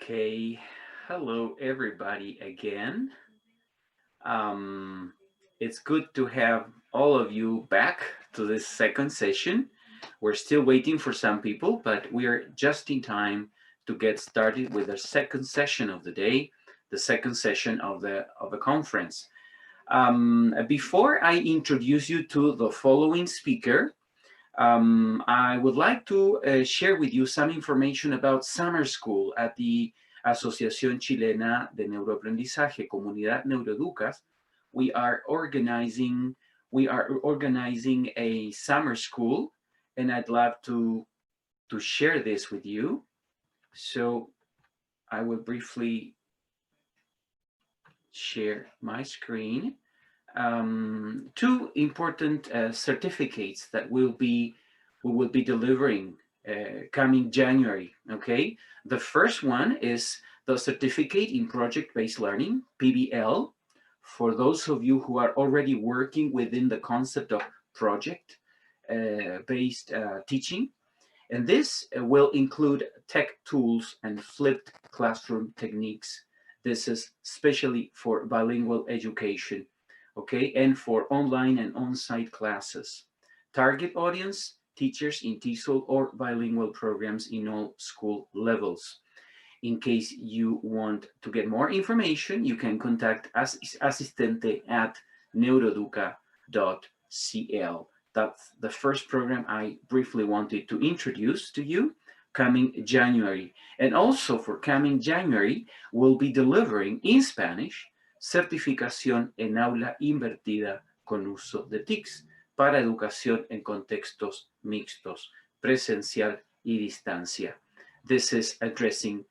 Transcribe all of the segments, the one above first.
Okay, hello everybody again. Um, it's good to have all of you back to this second session. We're still waiting for some people, but we are just in time to get started with the second session of the day, the second session of the conference. Before I introduce you to the following speaker, I would like to share with you some information about summer school at the Asociación Chilena de Neuroaprendizaje, Comunidad Neuroeducas. We are organizing a summer school, and I'd love to share this with you. So I will briefly share my screen. Two important certificates that we will be delivering coming January. Okay, the first one is the certificate in project-based learning (PBL) for those of you who are already working within the concept of project-based teaching, and this will include tech tools and flipped classroom techniques. This is especially for bilingual education, okay, and for online and on-site classes. Target audience, teachers in TESOL or bilingual programs in all school levels. In case you want to get more information, you can contact asistente at neuroeduca.cl. That's the first program I briefly wanted to introduce to you coming January. And also for coming January, we'll be delivering in Spanish Certificación en Aula Invertida con Uso de TICs para educación en contextos mixtos, presencial y distancia. This is addressing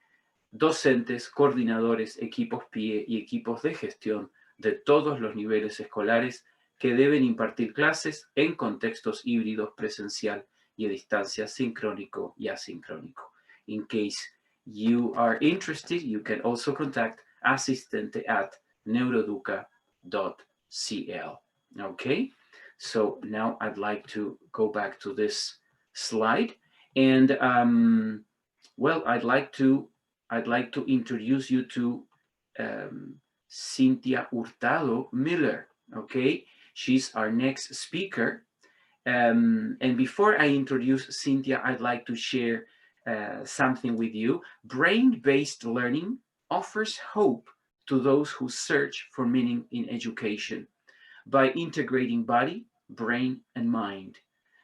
docentes, coordinadores, equipos PIE y equipos de gestión de todos los niveles escolares que deben impartir clases en contextos híbridos presencial y a distancia sincrónico y asincrónico. In case you are interested, you can also contact asistente at neuroeduca.cl. Okay, so now I'd like to go back to this slide, and well, I'd like to introduce you to Cynthia Hurtado Miller. Okay, she's our next speaker. And before I introduce Cynthia, I'd like to share something with you. Brain-based learning offers hope to those who search for meaning in education by integrating body, brain, and mind.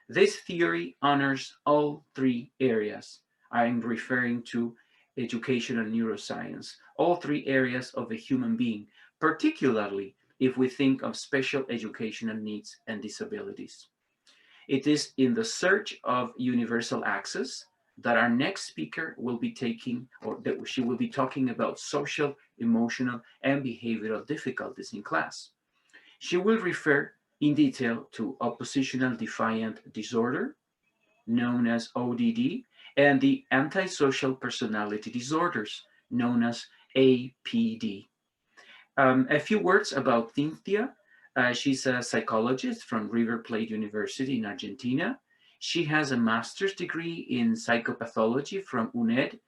This theory honors all three areas. I'm referring to educational neuroscience, all three areas of the human being, particularly if we think of special educational needs and disabilities. It is in the search of universal access that our next speaker will be taking, or that she will be talking about social, emotional, and behavioral difficulties in class. She will refer in detail to oppositional defiant disorder, known as ODD, and the antisocial personality disorders, known as APD. A few words about Cynthia. She's a psychologist from River Plate University in Argentina. She has a master's degree in psychopathology from UNED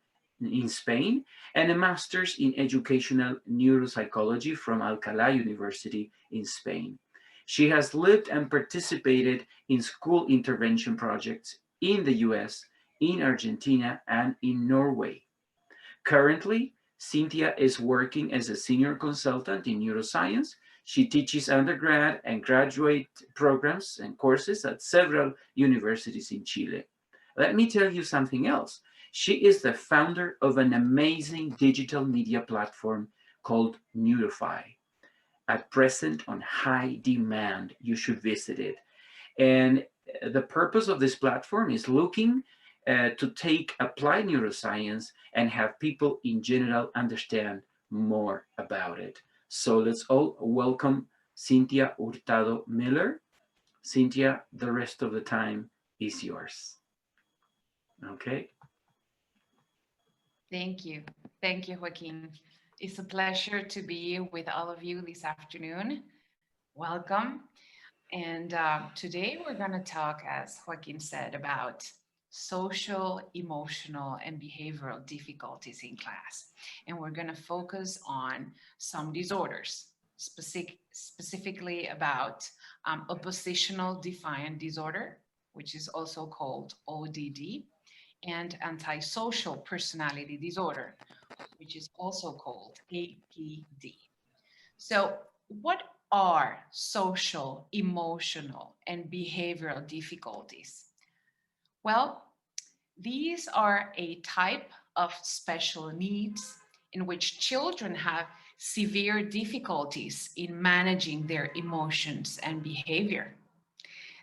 in Spain and a master's in educational neuropsychology from Alcalá University in Spain. She has lived and participated in school intervention projects in the US, in Argentina, and in Norway. Currently, Cynthia is working as a senior consultant in neuroscience. She teaches undergrad and graduate programs and courses at several universities in Chile. Let me tell you something else. She is the founder of an amazing digital media platform called Neurify. At present on high demand, you should visit it. And the purpose of this platform is looking to take applied neuroscience and have people in general understand more about it. So let's all welcome Cynthia Hurtado Miller. Cynthia, the rest of the time is yours. Okay. Thank you. Thank you, Joaquin. It's a pleasure to be with all of you this afternoon. Welcome. And today we're going to talk, as Joaquin said, about social, emotional, and behavioral difficulties in class. And we're going to focus on some disorders, specifically about oppositional defiant disorder, which is also called ODD, and antisocial personality disorder, which is also called APD. So, what are social, emotional, and behavioral difficulties? Well, these are a type of special needs in which children have severe difficulties in managing their emotions and behavior.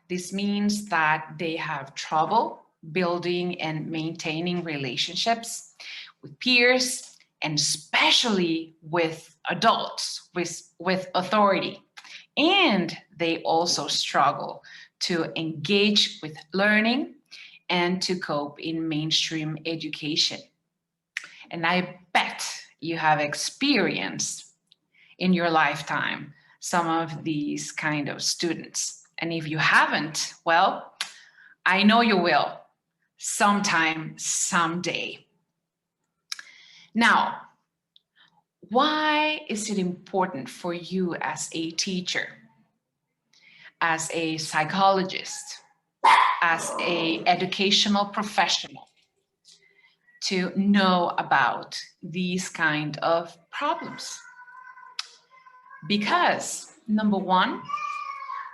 This means that they have trouble building and maintaining relationships with peers and especially with adults, with authority. And they also struggle to engage with learning and to cope in mainstream education. And I bet you have experienced in your lifetime some of these kind of students. And if you haven't, well, I know you will sometime, someday. Now, why is it important for you as a teacher, as a psychologist, as a educational professional to know about these kind of problems? Because number one,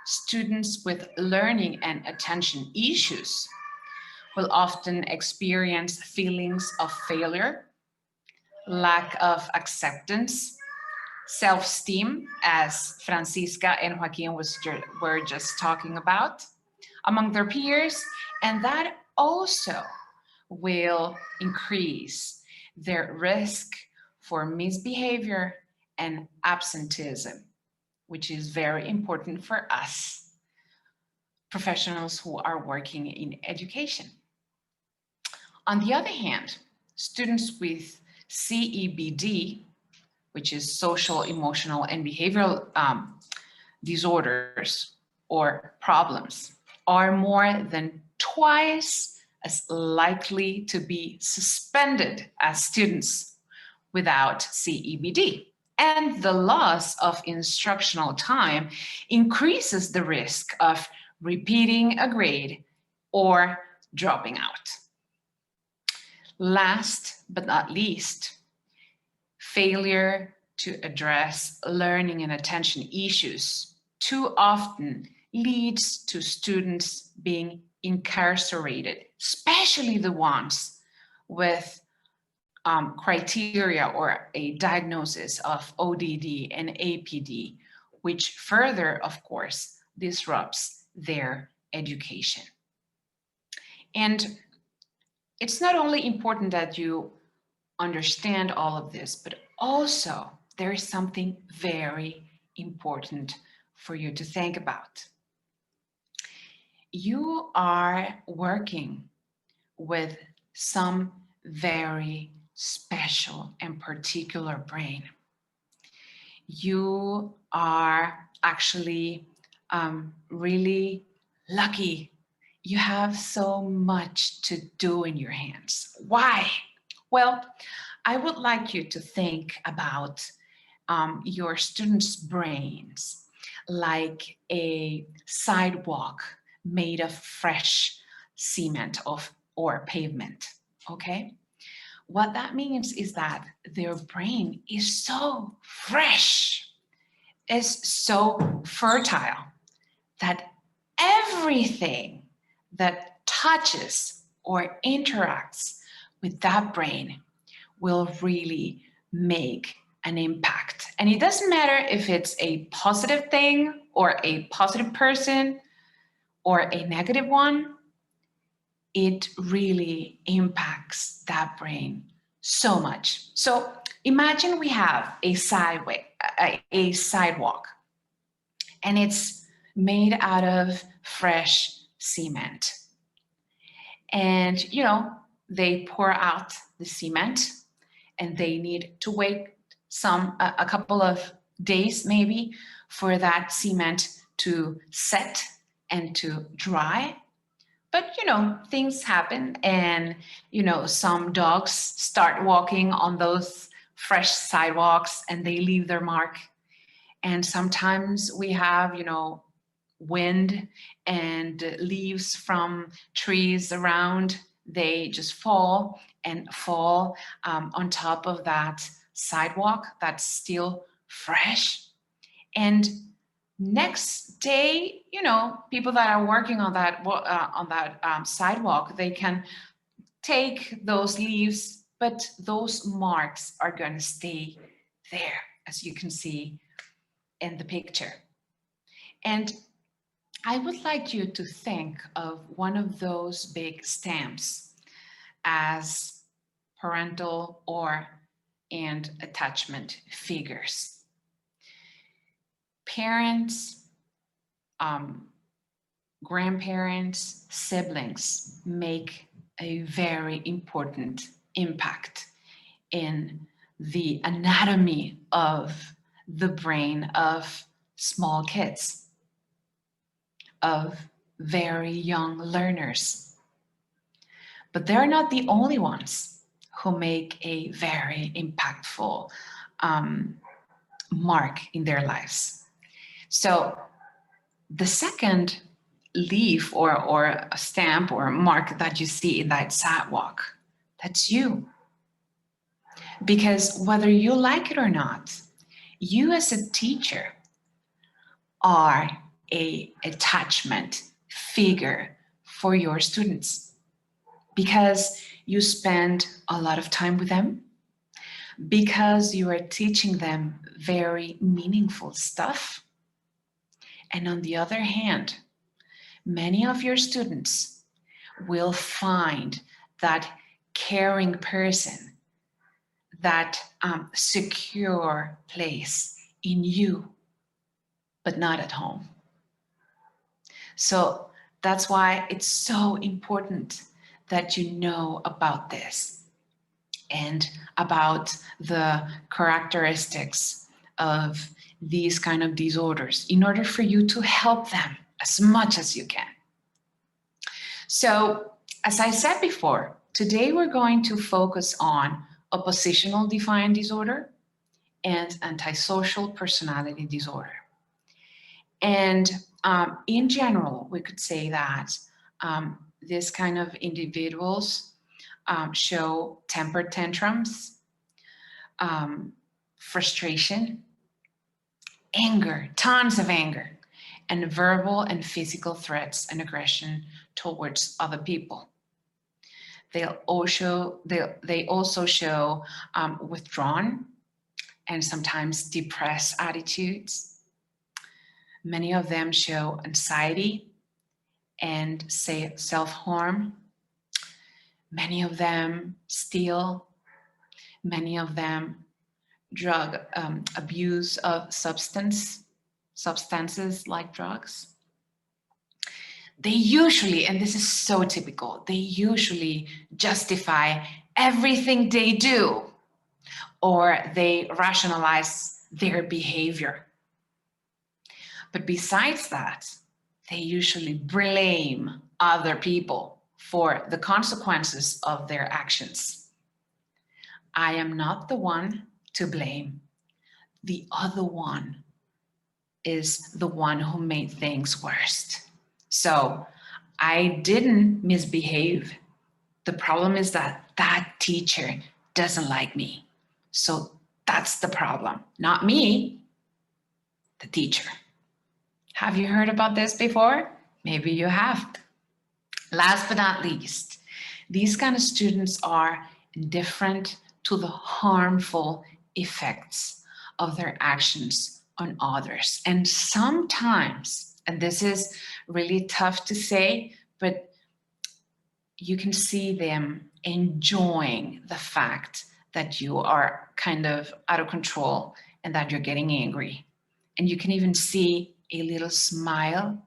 students with learning and attention issues will often experience feelings of failure, lack of acceptance, self-esteem, as Francisca and Joaquin were just talking about, among their peers, and that also will increase their risk for misbehavior and absenteeism, which is very important for us professionals who are working in education. On the other hand, students with CEBD, which is social, emotional, and behavioral disorders or problems, are more than twice as likely to be suspended as students without CEBD. And the loss of instructional time increases the risk of repeating a grade or dropping out. Last but not least, failure to address learning and attention issues too often leads to students being incarcerated, especially the ones with criteria or a diagnosis of ODD and APD, which further, of course, disrupts their education. And it's not only important that you understand all of this, but also there is something very important for you to think about. You are working with some very special and particular brain. You are actually really lucky. You have so much to do in your hands. Why? Well, I would like you to think about your students' brains like a sidewalk made of fresh cement or pavement, okay? What that means is that their brain is so fresh, is so fertile that everything that touches or interacts with that brain will really make an impact. And it doesn't matter if it's a positive thing or a positive person or a negative one, it really impacts that brain so much. So imagine we have a sidewalk, and it's made out of fresh cement. And, they pour out the cement and they need to wait a couple of days maybe for that cement to set and to dry. But, things happen, and, some dogs start walking on those fresh sidewalks and they leave their mark. And sometimes we have, wind and leaves from trees around. They just fall on top of that sidewalk that's still fresh. And next day, people that are working on that sidewalk, they can take those leaves, but those marks are going to stay there, as you can see in the picture. And I would like you to think of one of those big stamps as parental and attachment figures. Parents, grandparents, siblings make a very important impact in the anatomy of the brain of small kids, of very young learners. But they're not the only ones who make a very impactful mark in their lives. So the second leaf or a stamp or a mark that you see in that sidewalk, that's you. Because whether you like it or not, you as a teacher are an attachment figure for your students, because you spend a lot of time with them, because you are teaching them very meaningful stuff. And on the other hand, many of your students will find that caring person, that secure place in you, but not at home. So that's why it's so important that you know about this and about the characteristics of these kind of disorders in order for you to help them as much as you can. So, as I said before, today we're going to focus on oppositional defiant disorder and antisocial personality disorder. And in general, we could say that this kind of individuals show temper tantrums, frustration, anger, tons of anger, and verbal and physical threats and aggression towards other people. They also show withdrawn and sometimes depressed attitudes. Many of them show anxiety and self-harm. Many of them steal. Many of them drug abuse of substances like drugs. They usually, and this is so typical, they usually justify everything they do, or they rationalize their behavior. But besides that, they usually blame other people for the consequences of their actions. I am not the one to blame. The other one is the one who made things worse. So I didn't misbehave. The problem is that that teacher doesn't like me. So that's the problem. Not me, the teacher. Have you heard about this before? Maybe you have. Last but not least, these kind of students are indifferent to the harmful effects of their actions on others. And sometimes, and this is really tough to say, but you can see them enjoying the fact that you are kind of out of control and that you're getting angry. And you can even see a little smile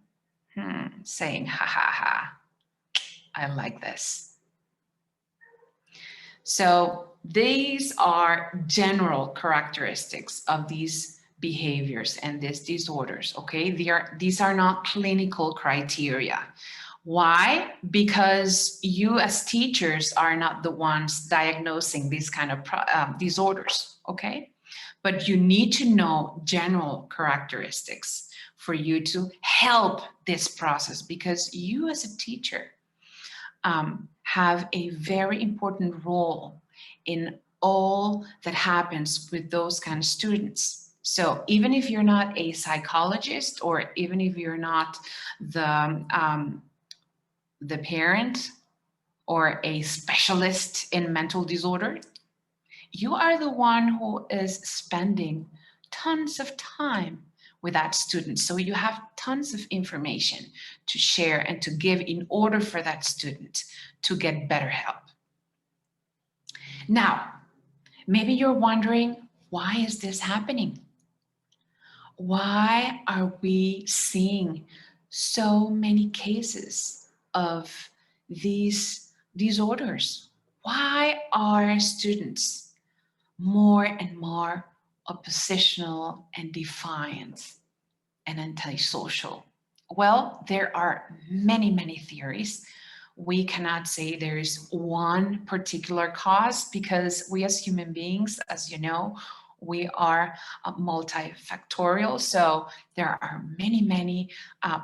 saying, ha ha ha, I like this. So these are general characteristics of these behaviors and these disorders, okay? These are not clinical criteria. Why? Because you as teachers are not the ones diagnosing these kind of disorders, okay? But you need to know general characteristics for you to help this process, because you as a teacher have a very important role in all that happens with those kind of students. So even if you're not a psychologist, or even if you're not the parent or a specialist in mental disorder, you are the one who is spending tons of time with that student. So you have tons of information to share and to give in order for that student to get better help. Now, maybe you're wondering, why is this happening? Why are we seeing so many cases of these disorders? Why are students more and more oppositional and defiant and antisocial? Well, there are many, many theories. We cannot say there's one particular cause, because we as human beings, as you know, we are multifactorial. So there are many, many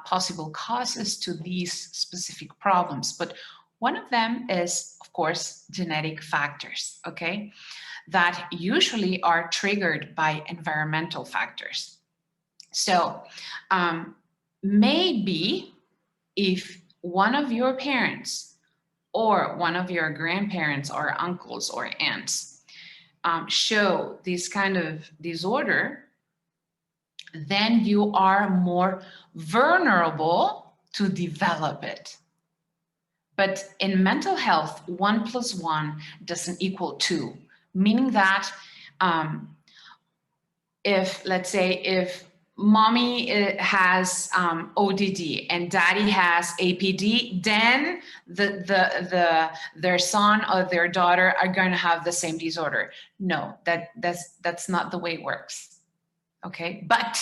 possible causes to these specific problems. But one of them is, of course, genetic factors, okay, that usually are triggered by environmental factors. So maybe if one of your parents or one of your grandparents or uncles or aunts show this kind of disorder, then you are more vulnerable to develop it. But in mental health, 1 + 1 doesn't equal 2, meaning that if, let's say, if mommy has ODD and daddy has APD, then their son or their daughter are going to have the same disorder. No, that's not the way it works. Okay, but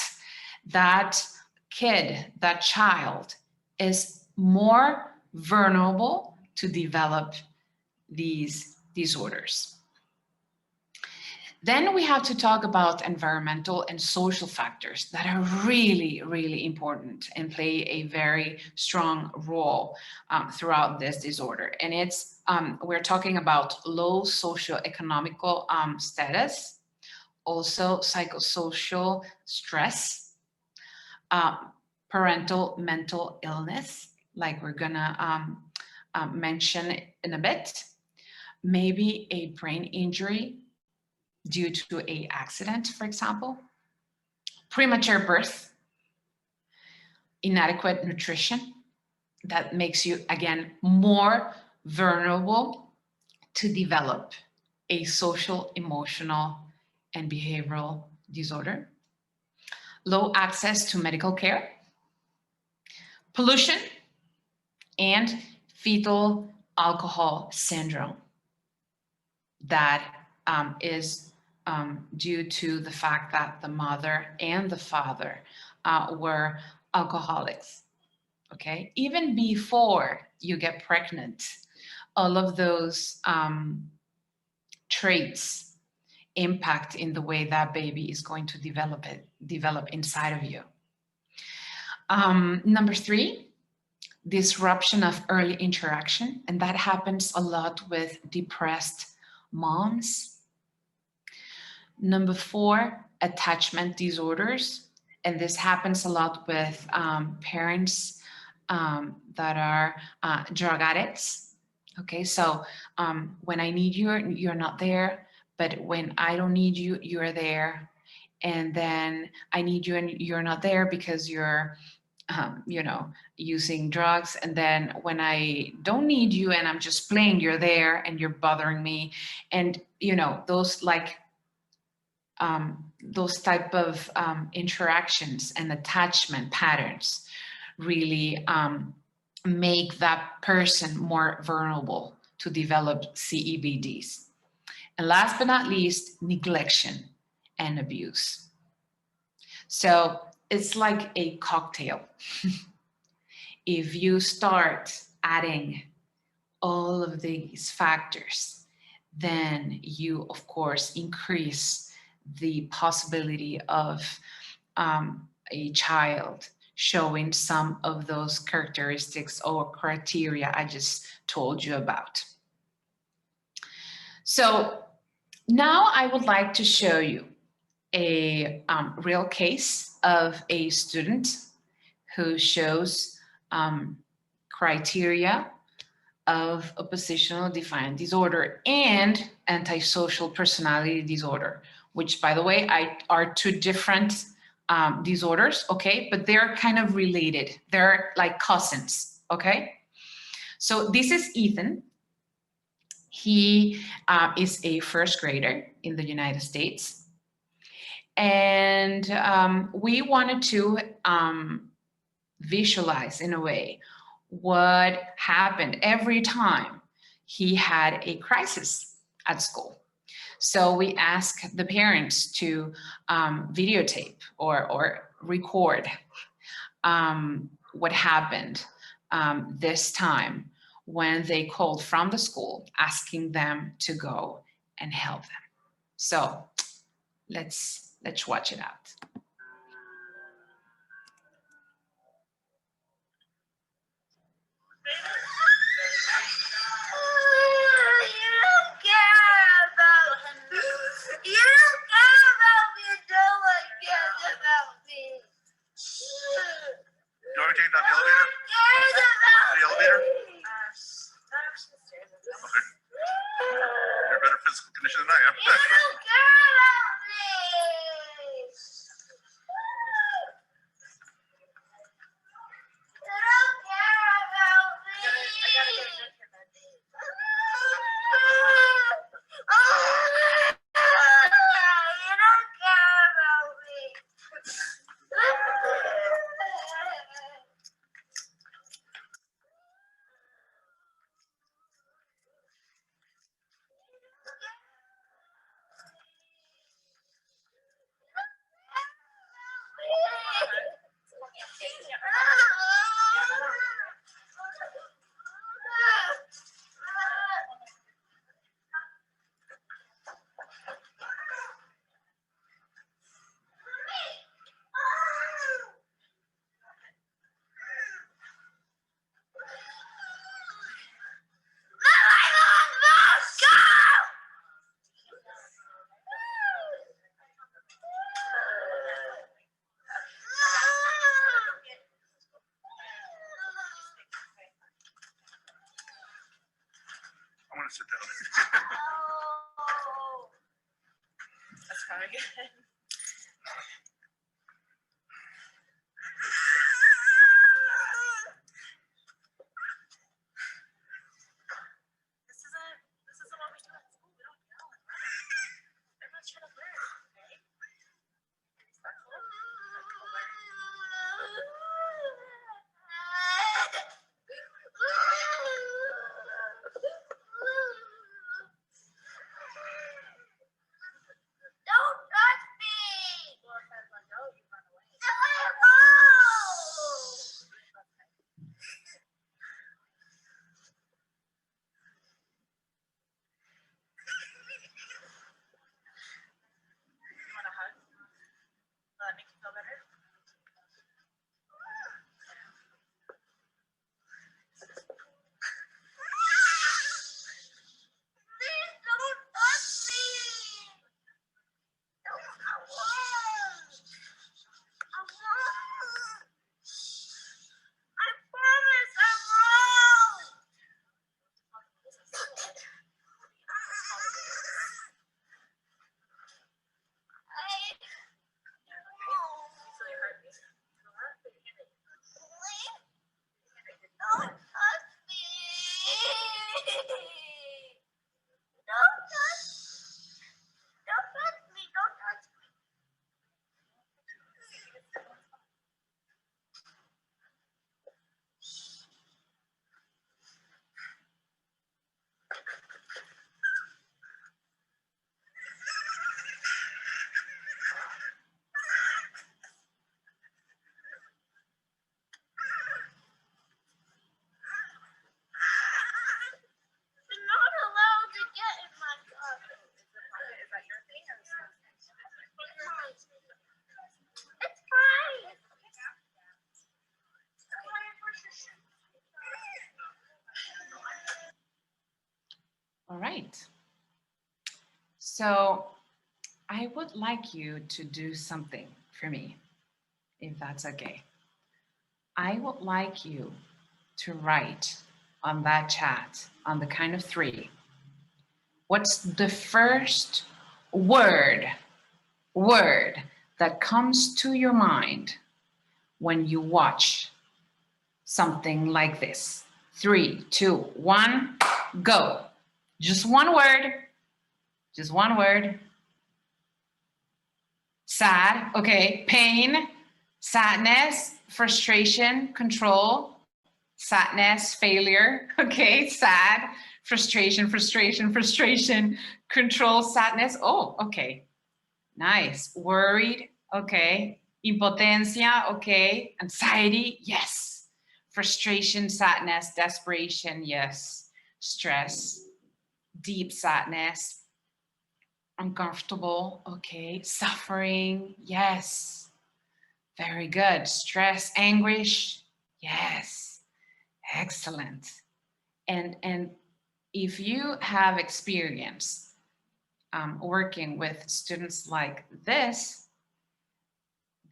that kid, that child, is more vulnerable to develop these disorders. Then we have to talk about environmental and social factors that are really, really important and play a very strong role throughout this disorder. And it's, we're talking about low socioeconomical status, also psychosocial stress, parental mental illness, like we're gonna mention in a bit, maybe a brain injury due to an accident, for example, premature birth, inadequate nutrition, that makes you, again, more vulnerable to develop a social, emotional, and behavioral disorder, low access to medical care, pollution, and fetal alcohol syndrome that is due to the fact that the mother and the father were alcoholics, okay? Even before you get pregnant, all of those traits impact in the way that baby is going to develop inside of you. Number 3, disruption of early interaction, and that happens a lot with depressed moms. Number 4, attachment disorders, and this happens a lot with parents that are drug addicts. Okay, so when I need you, you're not there, but when I don't need you, you're there. And then I need you and you're not there because you're using drugs. And then when I don't need you and I'm just playing, you're there and you're bothering me. And those those type of interactions and attachment patterns really make that person more vulnerable to develop CEBDs. And last but not least, neglection and abuse. So it's like a cocktail. if you start adding all of these factors, then you, of course, increase the possibility of a child showing some of those characteristics or criteria I just told you about. So now I would like to show you a real case of a student who shows criteria of oppositional defiant disorder and antisocial personality disorder, which, by the way, are two different disorders, okay? But they're kind of related. They're like cousins, okay? So this is Ethan. He is a first grader in the United States. And we wanted to visualize, in a way, what happened every time he had a crisis at school. So we asked the parents to videotape or record what happened this time when they called from the school asking them to go and help them. So let's watch it out. You want to take that the elevator? The elevator? Okay. You're in better physical condition than I am. I want to sit down. That's probably good. This isn't what we do at school. We don't yell and run. Everyone's trying to learn, okay? Be respectful. Don't touch me! So I would like you to do something for me, if that's okay. I would like you to write on that chat on the count of 3. What's the first word that comes to your mind when you watch something like this? 3, 2, 1, go. Just one word. Just one word. Sad, okay. Pain, sadness, frustration, control, sadness, failure, okay. Sad, frustration, control, sadness. Oh, okay. Nice. Worried, okay. Impotencia, okay. Anxiety, yes. Frustration, sadness, desperation, yes. Stress, deep sadness, uncomfortable, okay. Suffering, yes. Very good. Stress, anguish, yes. Excellent. And if you have experience working with students like this,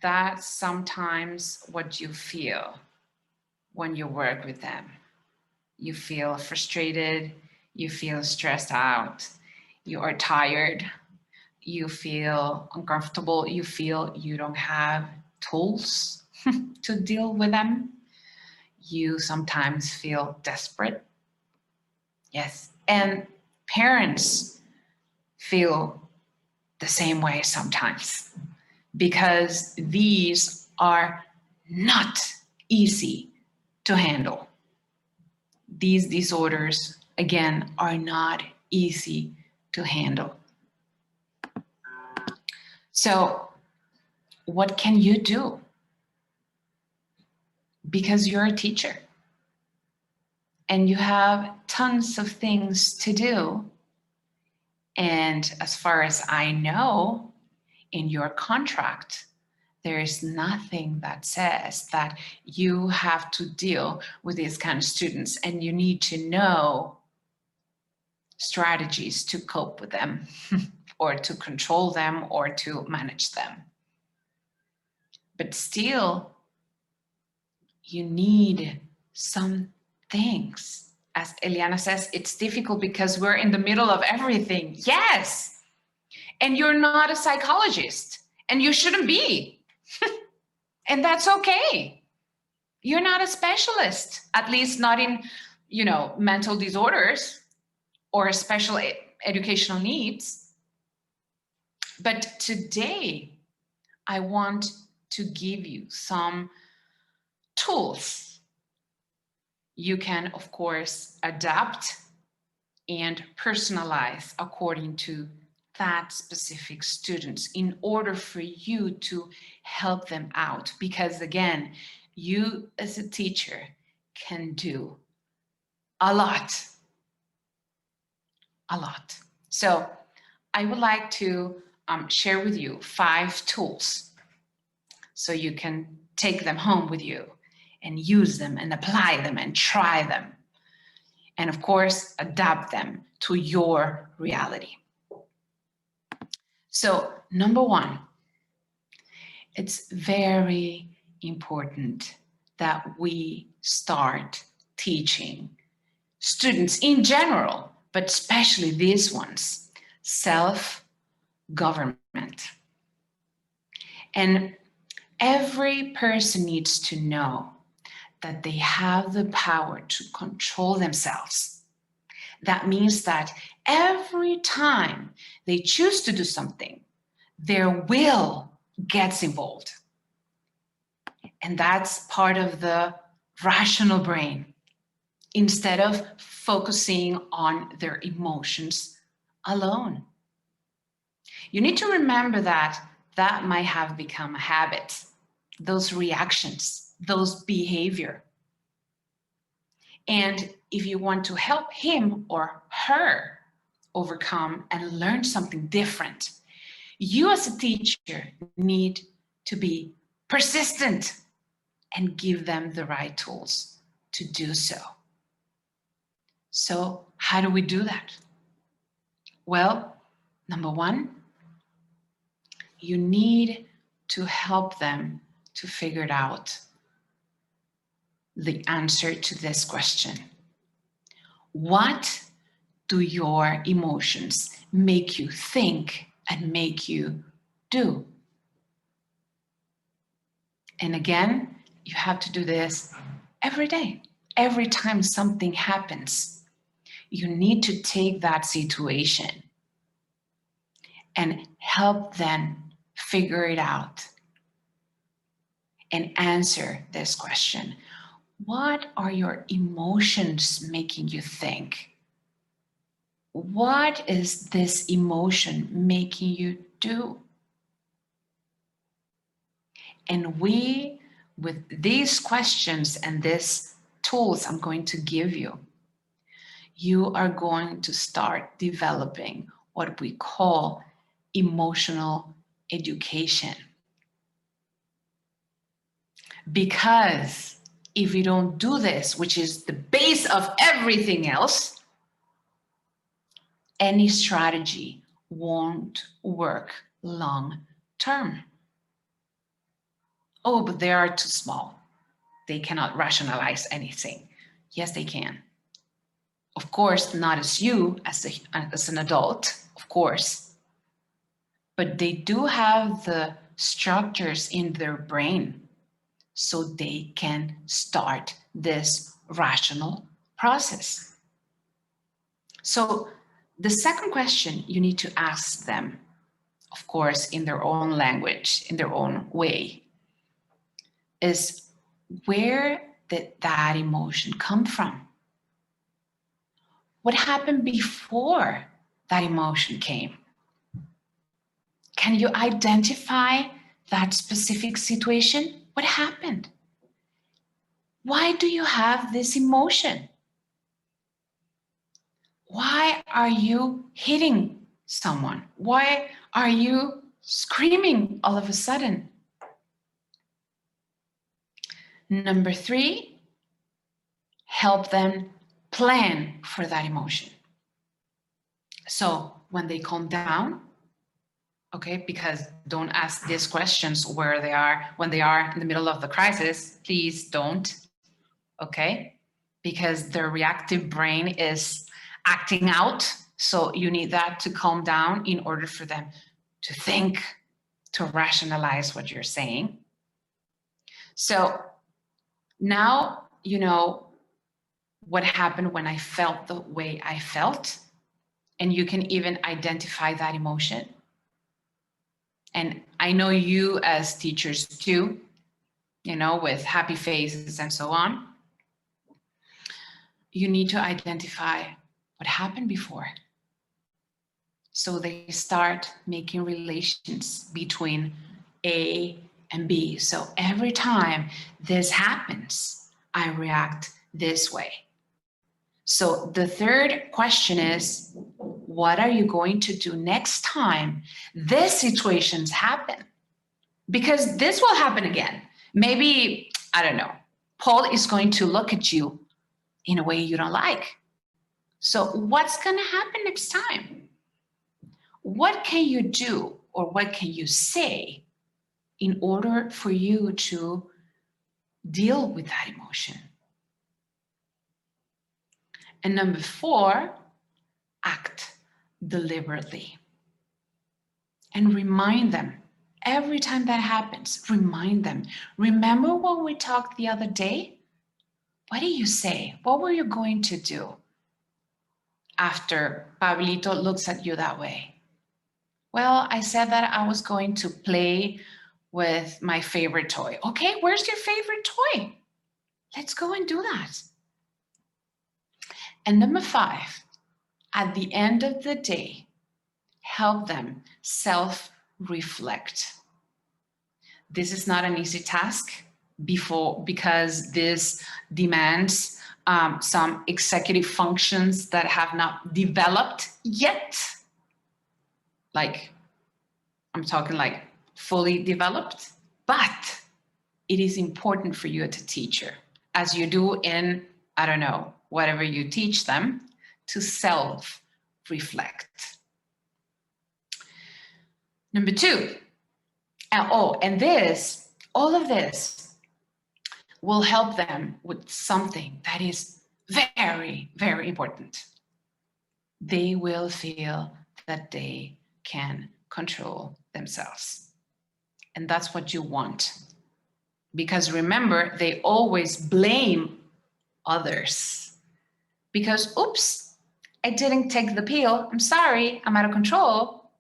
that's sometimes what you feel when you work with them. You feel frustrated, you feel stressed out, you are tired, you feel uncomfortable, you feel you don't have tools to deal with them. You sometimes feel desperate. Yes. And parents feel the same way sometimes because these are not easy to handle. These disorders, again, are not easy to handle. So, what can you do? Because you're a teacher and you have tons of things to do. And as far as I know, in your contract, there is nothing that says that you have to deal with these kind of students and you need to know strategies to cope with them or to control them or to manage them. But still, you need some things. As Eliana says, it's difficult because we're in the middle of everything. Yes. And you're not a psychologist and you shouldn't be. And that's okay. You're not a specialist, at least not in, mental disorders or special educational needs. But today, I want to give you some tools. You can, of course, adapt and personalize according to that specific students in order for you to help them out. Because again, you as a teacher can do a lot. So I would like to share with you 5 tools so you can take them home with you and use them and apply them and try them. And of course, adapt them to your reality. So, number 1, it's very important that we start teaching students in general, but especially these ones, self-government. And every person needs to know that they have the power to control themselves. That means that every time they choose to do something, their will gets involved. And that's part of the rational brain, instead of focusing on their emotions alone. You need to remember that that might have become a habit, those reactions, those behavior. And if you want to help him or her overcome and learn something different, you as a teacher need to be persistent and give them the right tools to do so. So how do we do that? Well, Number one, you need to help them to figure it out, the answer to this question. What do your emotions make you think and make you do? And again, you have to do this every day. Every time something happens, you need to take that situation and help them figure it out and answer this question. What are your emotions making you think? What is this emotion making you do? And we, with these questions and these tools I'm going to give you, you are going to start developing what we call emotional education. Because if you don't do this, which is the base of everything else, any strategy won't work long term. Oh, but they are too small. They cannot rationalize anything. Yes, they can. Of course, not as you, as an adult, of course. But they do have the structures in their brain so they can start this rational process. So the second question you need to ask them, of course, in their own language, in their own way, is where did that emotion come from? What happened before that emotion came? Can you identify that specific situation? What happened? Why do you have this emotion? Why are you hitting someone? Why are you screaming all of a sudden? Number three, help them plan for that emotion. So when they calm down, okay, because don't ask these questions where they are, when they are in the middle of the crisis, please don't, okay? Because their reactive brain is acting out. So you need that to calm down in order for them to think, to rationalize what you're saying. So now you know what happened when I felt the way I felt, and you can even identify that emotion. And I know you as teachers too, you know, with happy faces and so on. You need to identify what happened before. So they start making relations between A and B. So every time this happens, I react this way. So the third question is, what are you going to do next time these situations happen? Because this will happen again. Maybe, I don't know, Paul is going to look at you in a way you don't like. So what's going to happen next time? What can you do or what can you say in order for you to deal with that emotion? And number four, act deliberately. And remind them, every time that happens, remind them, remember what we talked the other day? What did you say? What were you going to do after Pablito looks at you that way? Well, I said that I was going to play with my favorite toy. Okay, where's your favorite toy? Let's go and do that. And number five, at the end of the day, help them self-reflect. This is not an easy task because this demands some executive functions that have not developed yet. Like, I'm talking like fully developed, but it is important for you as a teacher, as you do in, I don't know, whatever you teach them, to self-reflect. Number 2, and this, all of this will help them with something that is very, very important. They will feel that they can control themselves. And that's what you want. Because remember, they always blame others. Because, oops, I didn't take the pill. I'm sorry, I'm out of control.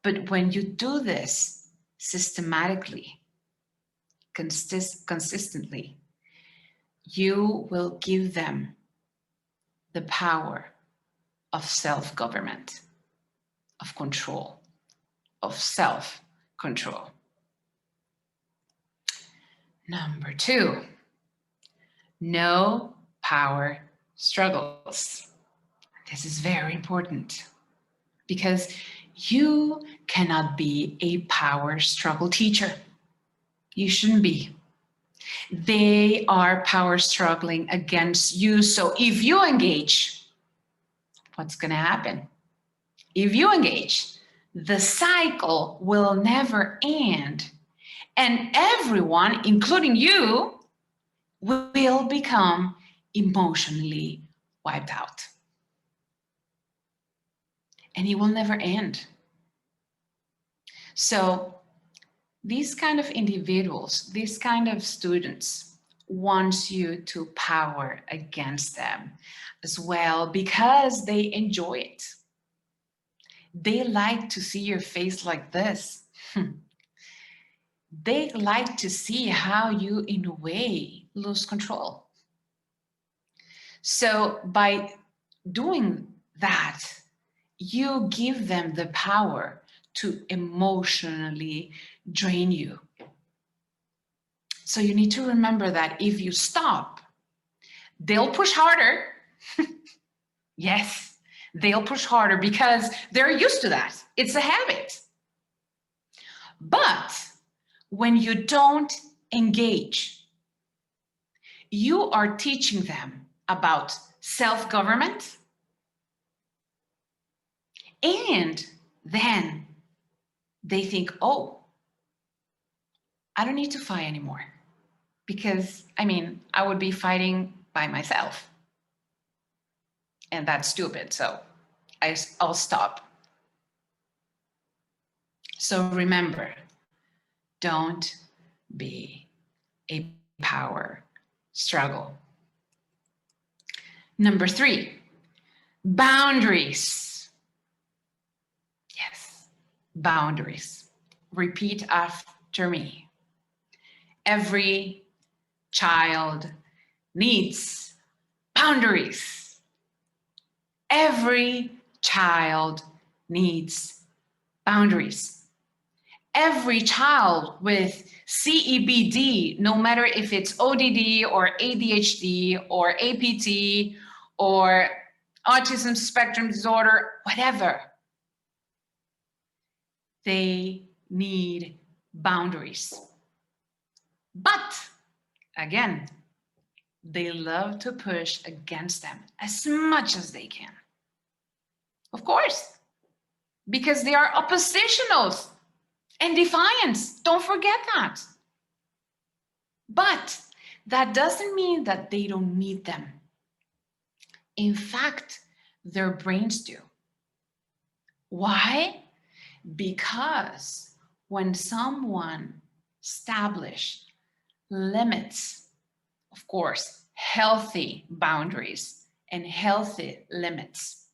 But when you do this systematically, consistently, you will give them the power of self-government, of control, of self-control. Number 2, no power struggles. This is very important because you cannot be a power struggle teacher. You shouldn't be. They are power struggling against you. So if you engage, what's going to happen? If you engage, the cycle will never end. And everyone, including you, will become emotionally wiped out. And it will never end. So these kind of individuals, these kind of students wants you to power against them as well because they enjoy it. They like to see your face like this. They like to see how you, in a way, lose control. So by doing that, you give them the power to emotionally drain you. So you need to remember that if you stop, they'll push harder. Yes, they'll push harder because they're used to that. It's a habit. But when you don't engage, you are teaching them about self-government, and then they think, oh, I don't need to fight anymore because, I would be fighting by myself. And that's stupid, so I'll stop. So remember, don't be a power struggle. Number 3, boundaries. Yes, boundaries. Repeat after me. Every child needs boundaries. Every child needs boundaries. Every child with CEBD, no matter if it's ODD or ADHD or APT or autism spectrum disorder, whatever, they need boundaries. But again, they love to push against them as much as they can. Of course, because they are oppositionals and defiance. Don't forget that. But that doesn't mean that they don't need them. In fact, their brains do. Why? Because when someone establishes limits, of course, healthy boundaries and healthy limits,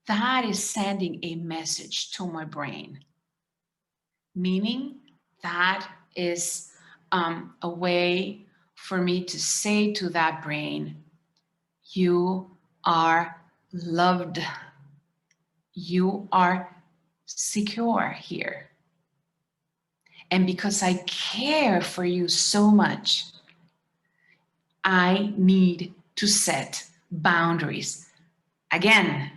that is sending a message to my brain. Meaning that is a way for me to say to that brain, you are loved. You are secure here. And because I care for you so much, I need to set boundaries. Again,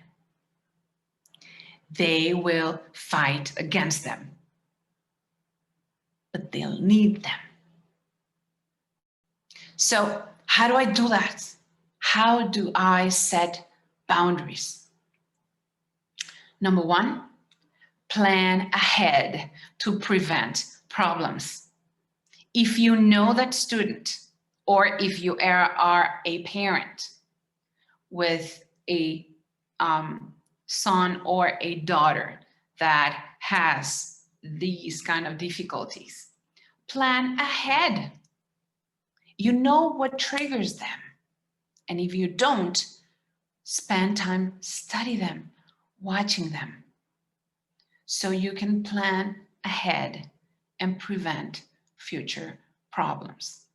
they will fight against them, but they'll need them. So how do I do that? How do I set boundaries? Number 1, plan ahead to prevent problems. If you know that student, or if you are a parent with a son or a daughter that has these kind of difficulties, plan ahead. You know what triggers them. And if you don't, spend time study them, watching them, so you can plan ahead and prevent future problems.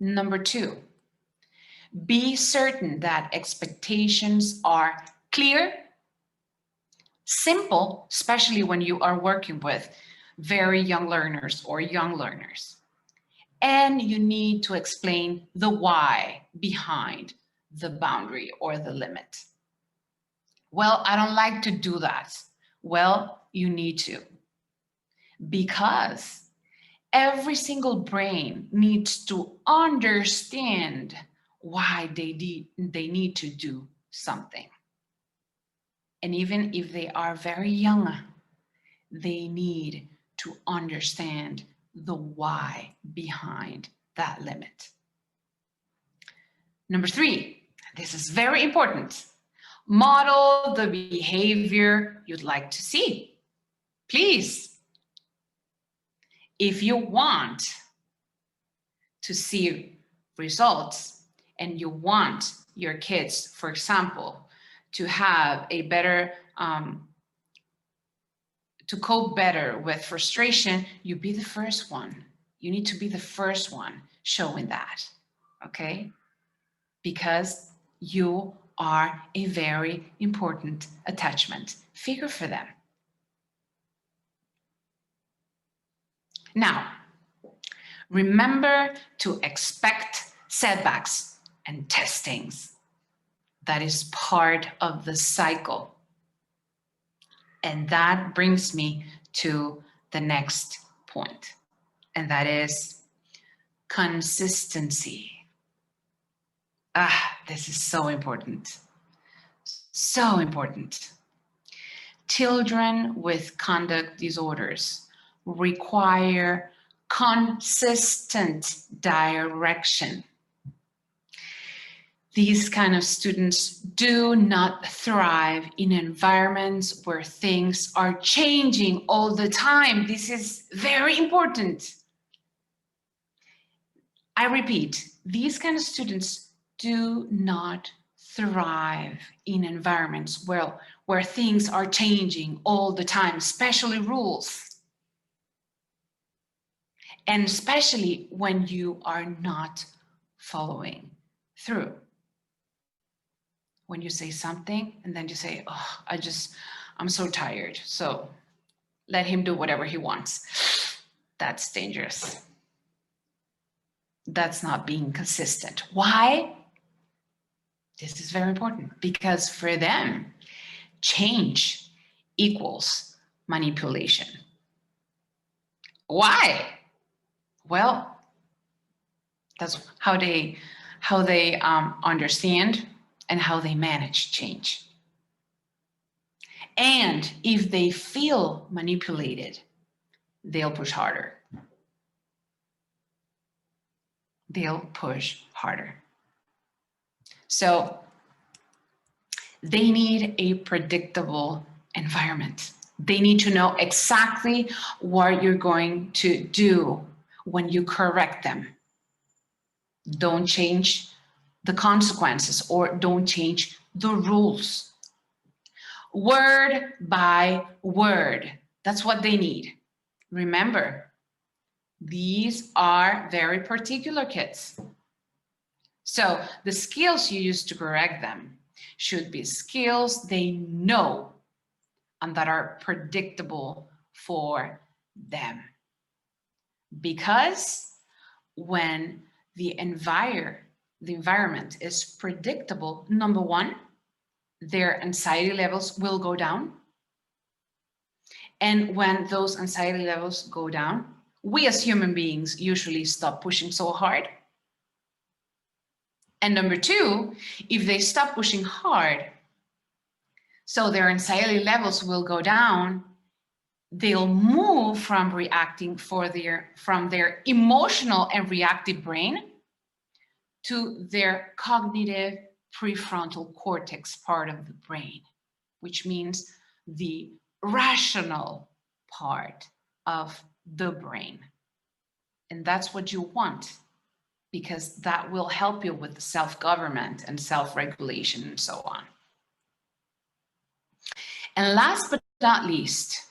Number 2, be certain that expectations are clear, simple, especially when you are working with very young learners or young learners. And you need to explain the why behind the boundary or the limit. Well, I don't like to do that. Well, you need to, because every single brain needs to understand why they need to do something. And even if they are very young, they need to understand the why behind that limit. Number 3, this is very important. Model the behavior you'd like to see. Please, if you want to see results and you want your kids, for example, to have a better, to cope better with frustration, you be the first one. You need to be the first one showing that, okay? Because you are a very important attachment figure for them. Now, remember to expect setbacks and testings. That is part of the cycle. And that brings me to the next point, and that is consistency. This is so important. So important. Children with conduct disorders require consistent direction. These kind of students do not thrive in environments where things are changing all the time. This is very important. I repeat, these kind of students do not thrive in environments where things are changing all the time, especially rules. And especially when you are not following through. When you say something and then you say, oh, I'm so tired, so let him do whatever he wants. That's dangerous. That's not being consistent. Why? This is very important, because for them, change equals manipulation. Why? Well, that's how they understand and how they manage change. And if they feel manipulated, they'll push harder. They'll push harder. So they need a predictable environment. They need to know exactly what you're going to do when you correct them. Don't change the consequences, or don't change the rules. Word by word, that's what they need. Remember, these are very particular kids. So the skills you use to correct them should be skills they know and that are predictable for them. Because when the environment is predictable, number 1, their anxiety levels will go down. And when those anxiety levels go down, we as human beings usually stop pushing so hard. And number 2, if they stop pushing hard, so their anxiety levels will go down, they'll move from from their emotional and reactive brain to their cognitive prefrontal cortex part of the brain, which means the rational part of the brain. And that's what you want, because that will help you with self-government and self-regulation and so on. And last but not least,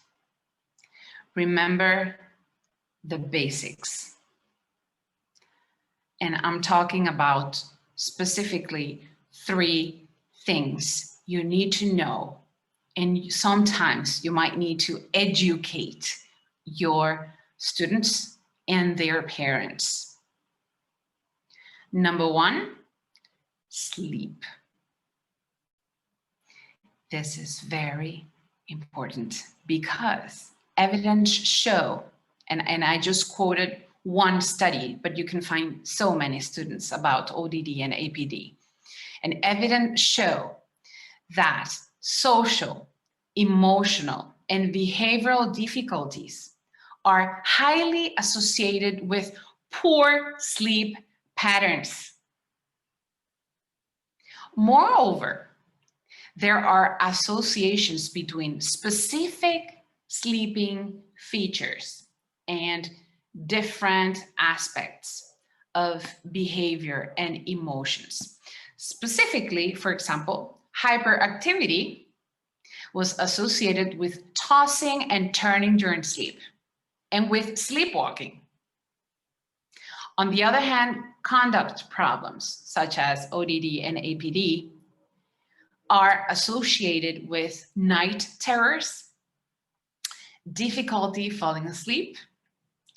remember the basics. And I'm talking about specifically 3 things you need to know. And sometimes you might need to educate your students and their parents. Number 1, sleep. This is very important because evidence show, and I just quoted one study, but you can find so many students about ODD and APD. And evidence show that social, emotional, and behavioral difficulties are highly associated with poor sleep patterns. Moreover, there are associations between specific sleeping features and different aspects of behavior and emotions. Specifically, for example, hyperactivity was associated with tossing and turning during sleep and with sleepwalking. On the other hand, conduct problems such as ODD and APD are associated with night terrors, difficulty falling asleep,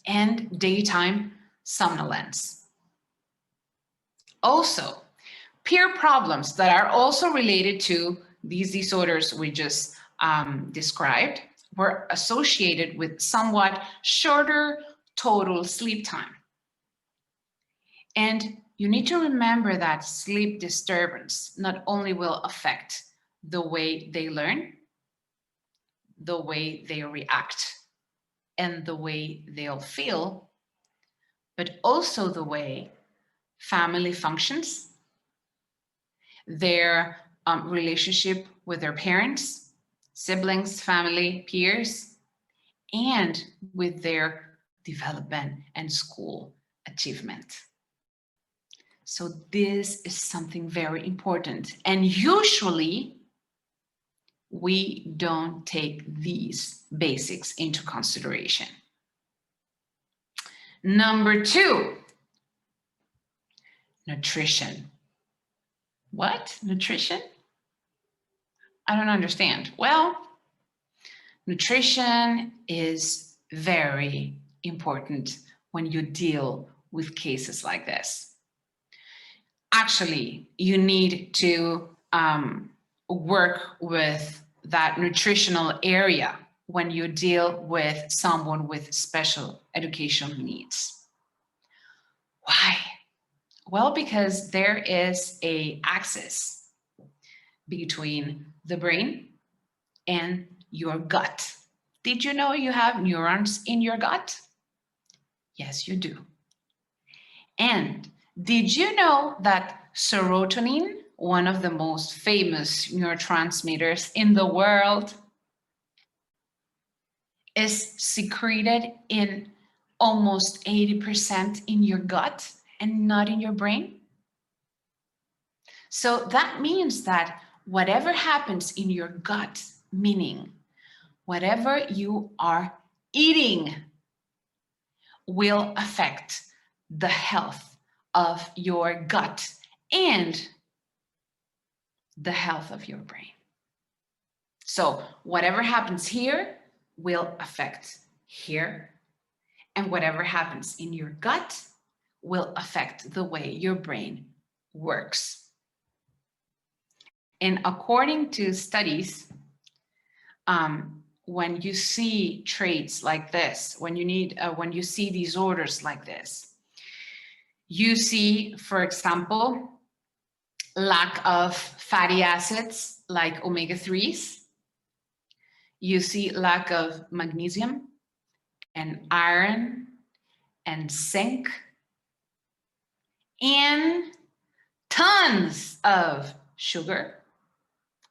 and daytime somnolence. Also, peer problems that are also related to these disorders we just described were associated with somewhat shorter total sleep time. And you need to remember that sleep disturbance not only will affect the way they learn, the way they react, and the way they'll feel, but also the way family functions, their relationship with their parents, siblings, family, peers, and with their development and school achievement. So this is something very important. And usually we don't take these basics into consideration. Number 2, nutrition. What? Nutrition? I don't understand. Well, nutrition is very important when you deal with cases like this. Actually, you need to work with that nutritional area when you deal with someone with special educational needs. Why? Well, because there is an axis between the brain and your gut. Did you know you have neurons in your gut? Yes, you do. And did you know that serotonin, one of the most famous neurotransmitters in the world, is secreted in almost 80% in your gut and not in your brain? So that means that whatever happens in your gut, meaning whatever you are eating, will affect the health of your gut and the health of your brain. So whatever happens here will affect here, and whatever happens in your gut will affect the way your brain works. And according to studies, when you see traits like this, when you see disorders like this, you see, for example, lack of fatty acids like omega-3s. You see lack of magnesium and iron and zinc and tons of sugar,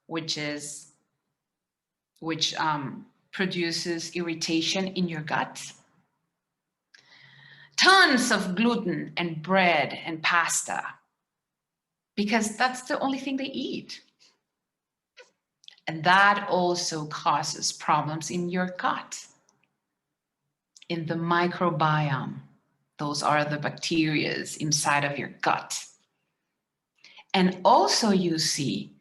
which produces irritation in your gut. Tons of gluten and bread and pasta, because that's the only thing they eat. And that also causes problems in your gut, in the microbiome. Those are the bacteria inside of your gut. And also you see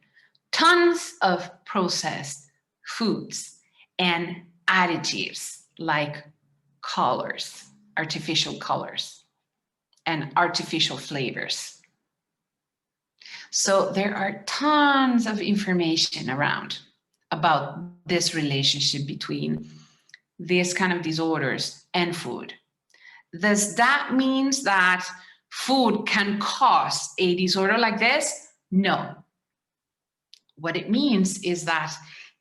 tons of processed foods and additives like colors, artificial colors, and artificial flavors. So there are tons of information around about this relationship between these kind of disorders and food. Does that mean that food can cause a disorder like this? No. What it means is that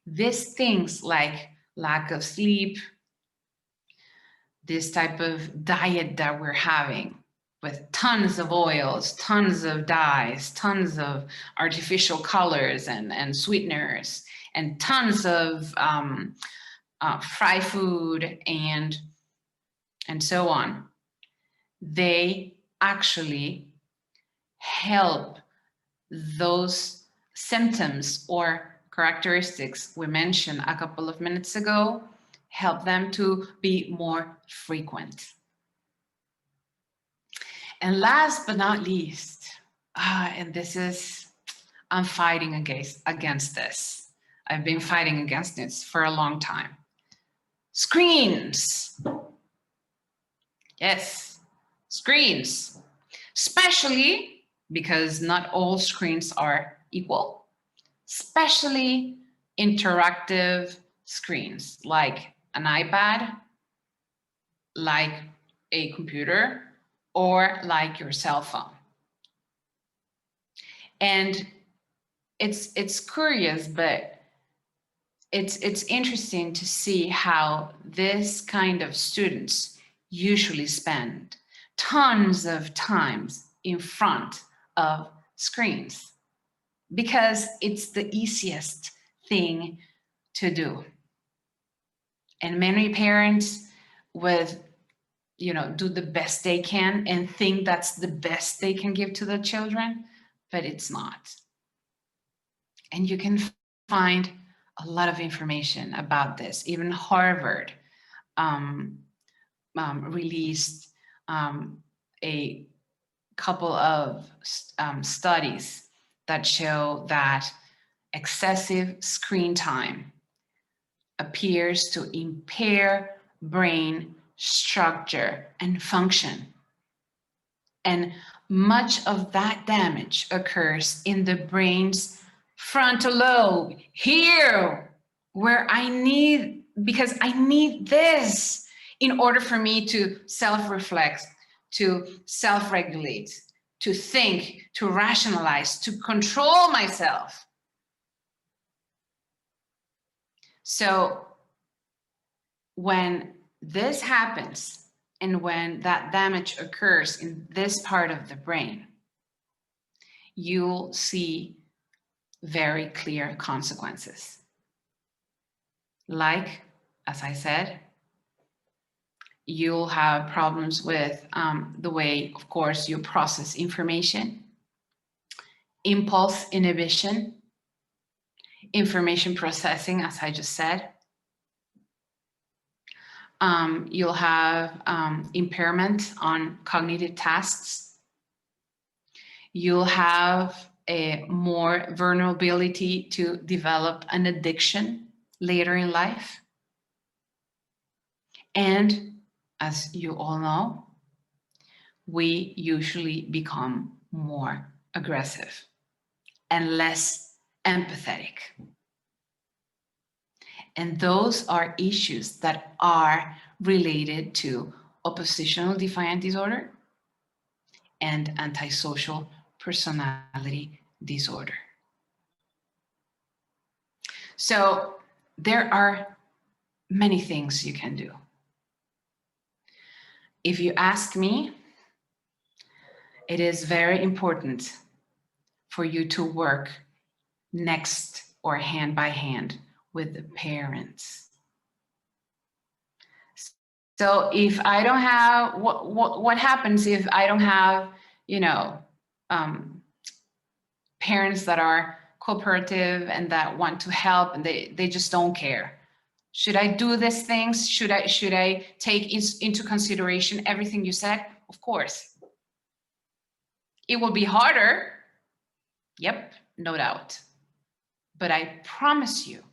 these things like lack of sleep, this type of diet that we're having with tons of oils, tons of dyes, tons of artificial colors and sweeteners, and tons of fried food and so on, they actually help those symptoms or characteristics we mentioned a couple of minutes ago, help them to be more frequent. And last but not least, and this is, I'm fighting against this. I've been fighting against this for a long time. Screens. Yes, screens. Especially because not all screens are equal, especially interactive screens like an iPad, like a computer, or like your cell phone. And it's curious, but it's interesting to see how this kind of students usually spend tons of times in front of screens because it's the easiest thing to do. And many parents would, do the best they can and think that's the best they can give to the children, but it's not. And you can find a lot of information about this. Even Harvard released a couple of studies that show that excessive screen time appears to impair brain structure and function. And much of that damage occurs in the brain's frontal lobe, here, where because I need this in order for me to self-reflect, to self-regulate, to think, to rationalize, to control myself. So when this happens and when that damage occurs in this part of the brain, you'll see very clear consequences. Like, as I said, you'll have problems with the way, of course, you process information, impulse inhibition, information processing, as I just said. You'll have impairment on cognitive tasks. You'll have a more vulnerability to develop an addiction later in life. And as you all know, we usually become more aggressive and less empathetic. And those are issues that are related to oppositional defiant disorder and antisocial personality disorder. So there are many things you can do. If you ask me, it is very important for you to work next or hand by hand with the parents. So if I don't have, what happens if I don't have, parents that are cooperative and that want to help and they just don't care? Should I do these things? Should I take into consideration everything you said? Of course. It will be harder. Yep, no doubt. But I promise you,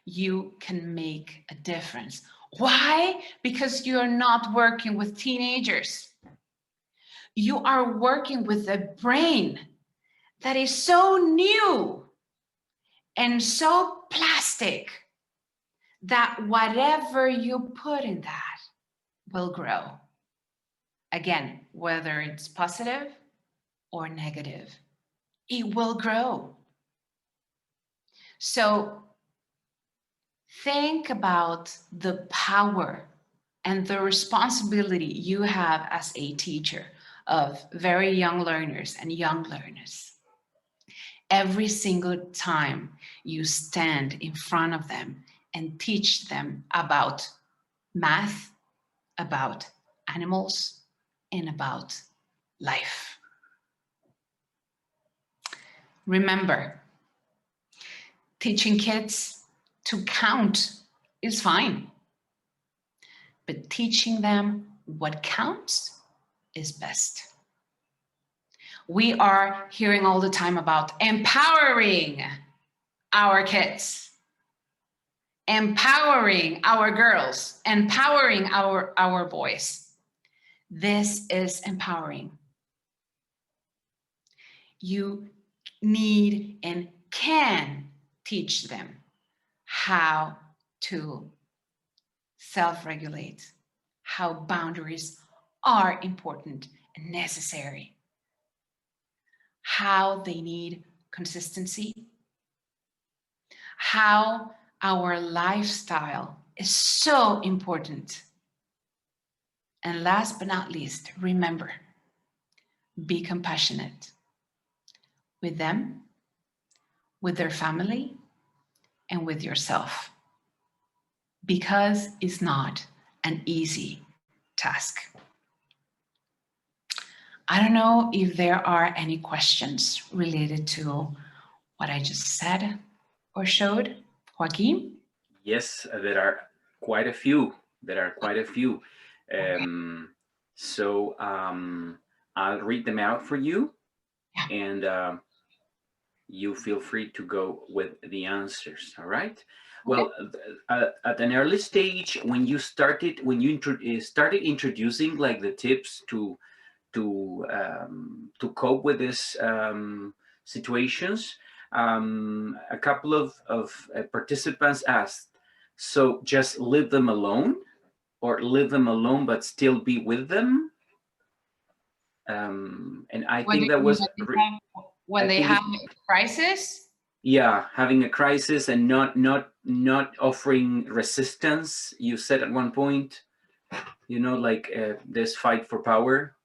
you can make a difference. Why? Because you're not working with teenagers. You are working with a brain that is so new and so plastic that whatever you put in that will grow. Again, whether it's positive or negative, it will grow. So think about the power and the responsibility you have as a teacher of very young learners and young learners. Every single time you stand in front of them and teach them about math, about animals, and about life. Remember, teaching kids to count is fine, but teaching them what counts is best. We are hearing all the time about empowering our kids, empowering our girls, empowering our boys. This is empowering. You need and can teach them how to self-regulate, how boundaries are important and necessary, how they need consistency, how our lifestyle is so important. And last but not least, remember, be compassionate with them, with their family, and with yourself, because it's not an easy task. I don't know if there are any questions related to what I just said or showed. Joaquin? Yes, there are quite a few. So I'll read them out for you, Yeah. and you feel free to go with the answers. All right. Well, at an early stage, when you started introducing like the tips to cope with these situations, a couple of participants asked, so just leave them alone, or leave them alone but still be with them? And I What do think you that mean was when I they think have a crisis? yeah, having a crisis and not offering resistance. You said at one point, like this fight for power.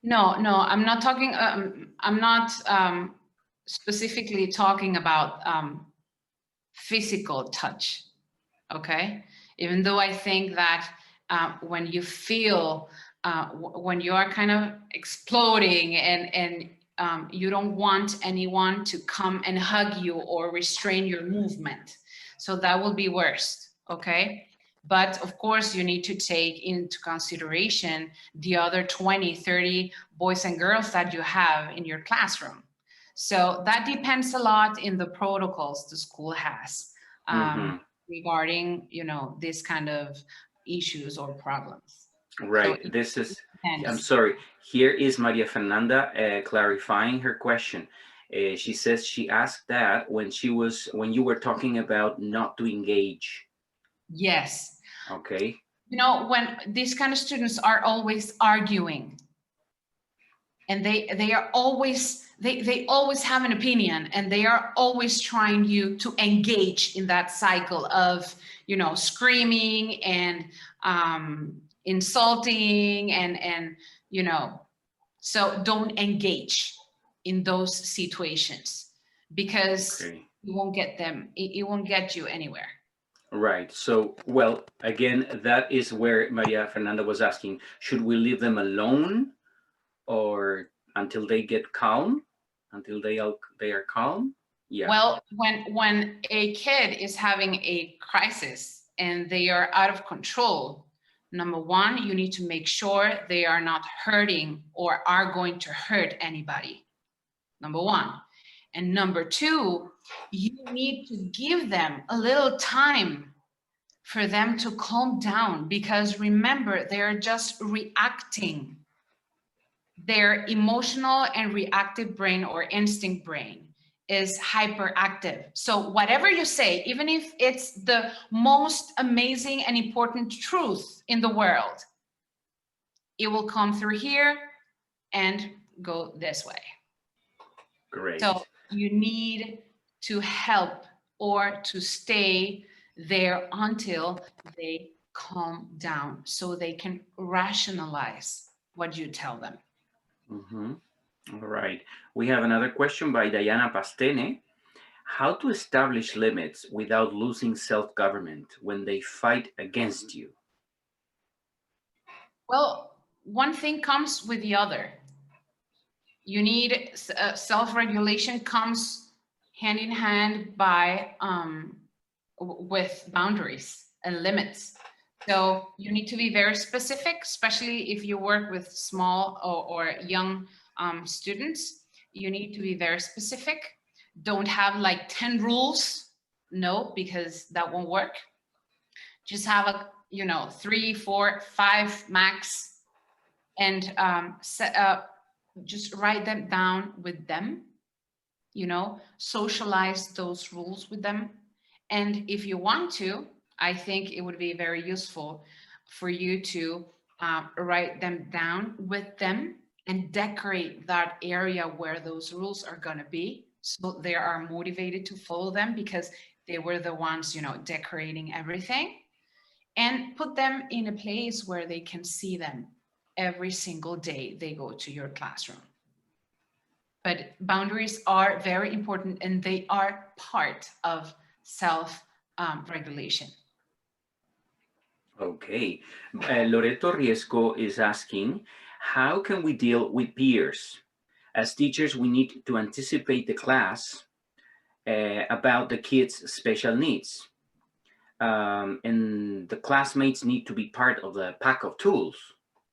No, I'm not talking. I'm not specifically talking about physical touch. Okay, even though I think that when you feel when you are kind of exploding and you don't want anyone to come and hug you or restrain your movement, so that will be worst. Okay. But of course, you need to take into consideration the other 20, 30 boys and girls that you have in your classroom. So that depends a lot in the protocols the school has regarding, this kind of issues or problems. Right. So This is, I'm depends. sorry. Here is Maria Fernanda clarifying her question. She says she asked that when you were talking about not to engage. Yes. Okay. When these kind of students are always arguing, and they are always they always have an opinion, and they are always trying you to engage in that cycle of, you know, screaming and insulting and you know, so don't engage in those situations, because Okay. you won't get them, it won't get you anywhere. Right. So, well, again, that is where Maria Fernanda was asking, should we leave them alone or until they get calm, until they are calm? Yeah. Well, when a kid is having a crisis and they are out of control, number one, you need to make sure they are not hurting or are going to hurt anybody. Number one. And number two, you need to give them a little time for them to calm down, because remember, they are just reacting. Their emotional and reactive brain or instinct brain is hyperactive. So whatever you say, even if it's the most amazing and important truth in the world, it will come through here and go this way. Great. So you need to help or to stay there until they calm down so they can rationalize what you tell them. Mm-hmm. All right. We have another question by Diana Pastene. How to establish limits without losing self-government when they fight against you? Well, one thing comes with the other. You need self-regulation comes hand in hand by with boundaries and limits. So you need to be very specific, especially if you work with small or young students. You need to be very specific. Don't have like 10 rules. No, because that won't work. Just have a, you know, 3, 4, 5 max, and just write them down with them, you know, socialize those rules with them. And if you want to, I think it would be very useful for you to write them down with them and decorate that area where those rules are going to be, so they are motivated to follow them, because they were the ones, you know, decorating everything. And put them in a place where they can see them every single day they go to your classroom. But boundaries are very important, and they are part of self regulation. Okay. Loreto Riesco is asking, how can we deal with peers? As teachers, we need to anticipate the class about the kids' special needs. And the classmates need to be part of the pack of tools,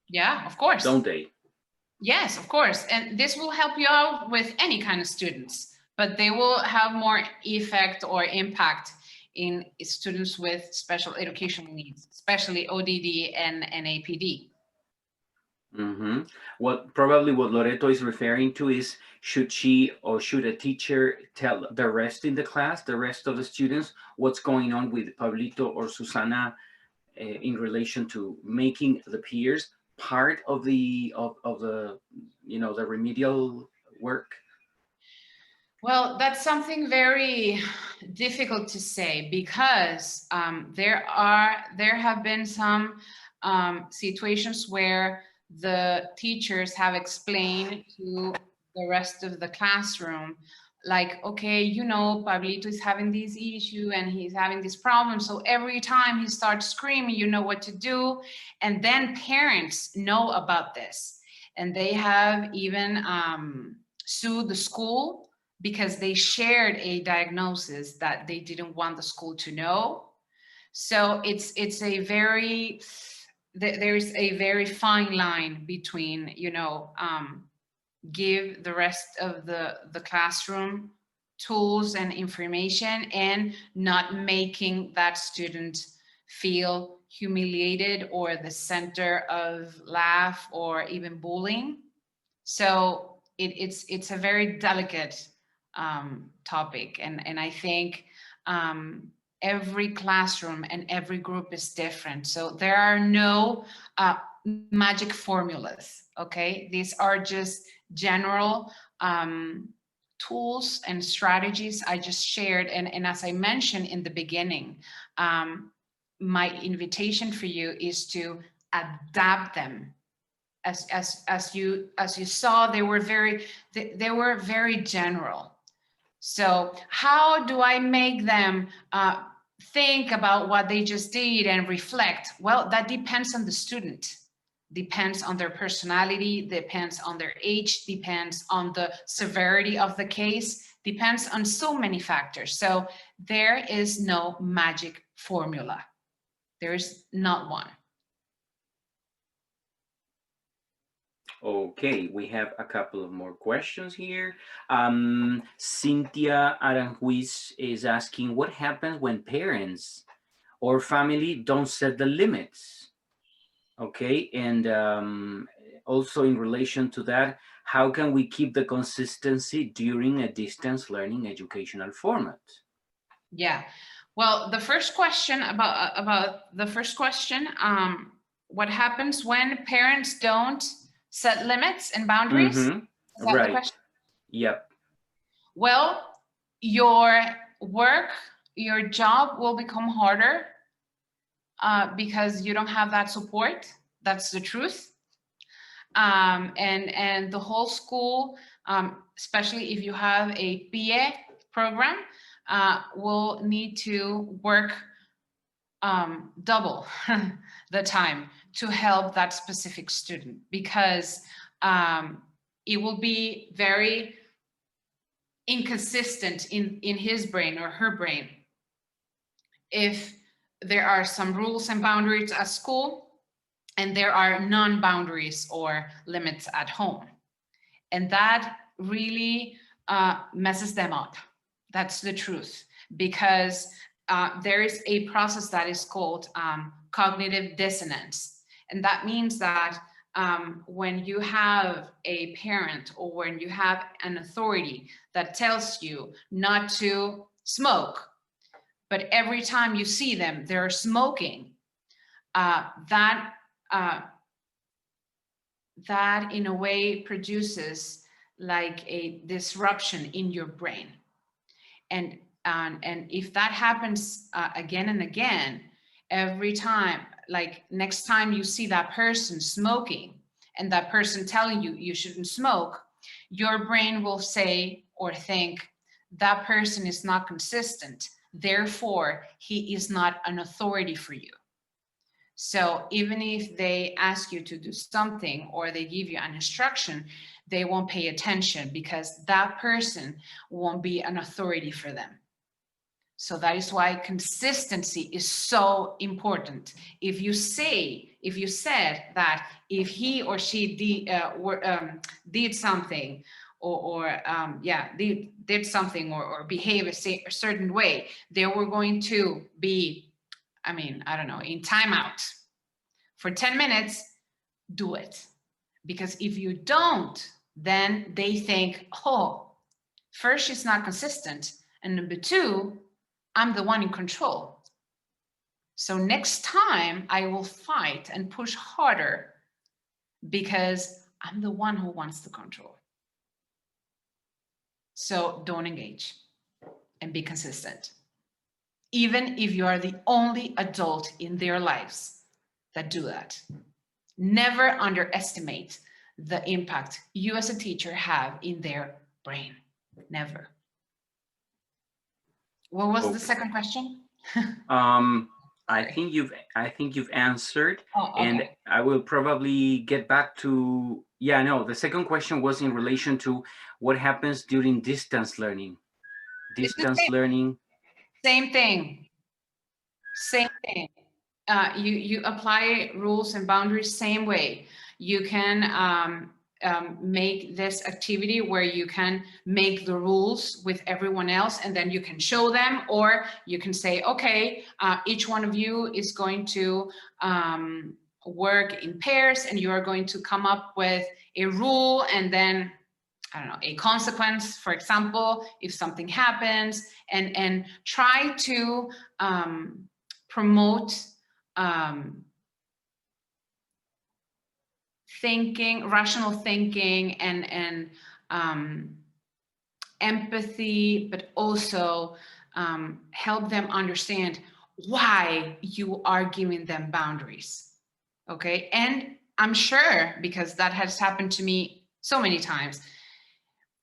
Yeah, of course. don't they? Yes, of course. And this will help you out with any kind of students, but they will have more effect or impact in students with special educational needs, especially ODD and APD. Mm-hmm. Probably what Loreto is referring to is, should she or should a teacher tell the rest in the class, the rest of the students, what's going on with Pablito or Susana in relation to making the peers part of the you know, the remedial work? Well, that's something very difficult to say, because there have been some situations where the teachers have explained to the rest of the classroom, like, okay, you know, Pablito is having this issue and he's having this problem, so every time he starts screaming, you know what to do. And then parents know about this, and they have even sued the school, because they shared a diagnosis that they didn't want the school to know. So it's a very, there's a very fine line between, you know, give the rest of the classroom tools and information, and not making that student feel humiliated or the center of laugh or even bullying. So it's a very delicate topic, and I think every classroom and every group is different. So there are no magic formulas. Okay, these are just general tools and strategies I just shared. And as I mentioned in the beginning, my invitation for you is to adapt them. As you saw, they were very general. So how do I make them think about what they just did and reflect? Well, that depends on the student, depends on their personality, depends on their age, depends on the severity of the case, depends on so many factors. So there is no magic formula. There is not one. Okay, we have a couple of more questions here. Cynthia Aranjuiz is asking, what happens when parents or family don't set the limits? Okay, and also in relation to that, how can we keep the consistency during a distance learning educational format? Yeah. Well, the first question about the first question, what happens when parents don't set limits and boundaries? Is that the Right. question? Yep. Well, your work, your job will become harder because you don't have that support. That's the truth. And the whole school, especially if you have a BA program, will need to work double the time to help that specific student, because it will be very inconsistent in his brain or her brain if there are some rules and boundaries at school and there are non-boundaries or limits at home. And that really messes them up. That's the truth, because there is a process that is called cognitive dissonance. And that means that when you have a parent or when you have an authority that tells you not to smoke, but every time you see them, they're smoking, that in a way produces like a disruption in your brain. And if that happens again and again, every time, like next time you see that person smoking and that person telling you you shouldn't smoke, your brain will say or think that person is not consistent. Therefore, he is not an authority for you. So even if they ask you to do something or they give you an instruction, they won't pay attention because that person won't be an authority for them. So that is why consistency is so important. If you said that if he or she did something did something or behave a certain way, they were going to be, I don't know, in timeout for 10 minutes, do it. Because if you don't, then they think, oh, first, she's not consistent. And number two, I'm the one in control. So next time I will fight and push harder because I'm the one who wants the control. So don't engage and be consistent. Even if you are the only adult in their lives that do that. Never underestimate the impact you as a teacher have in their brain. Never. What was the second question? I think you've answered, Oh, okay. and I will probably get back to, the second question was in relation to what happens during distance learning. Same thing. You apply rules and boundaries same way. You can make this activity where you can make the rules with everyone else and then you can show them, or you can say, okay, each one of you is going to work in pairs and you are going to come up with a rule and then, I don't know, a consequence, for example, if something happens, and try to promote thinking, rational thinking, and empathy, but also help them understand why you are giving them boundaries. Okay. And I'm sure, because that has happened to me so many times,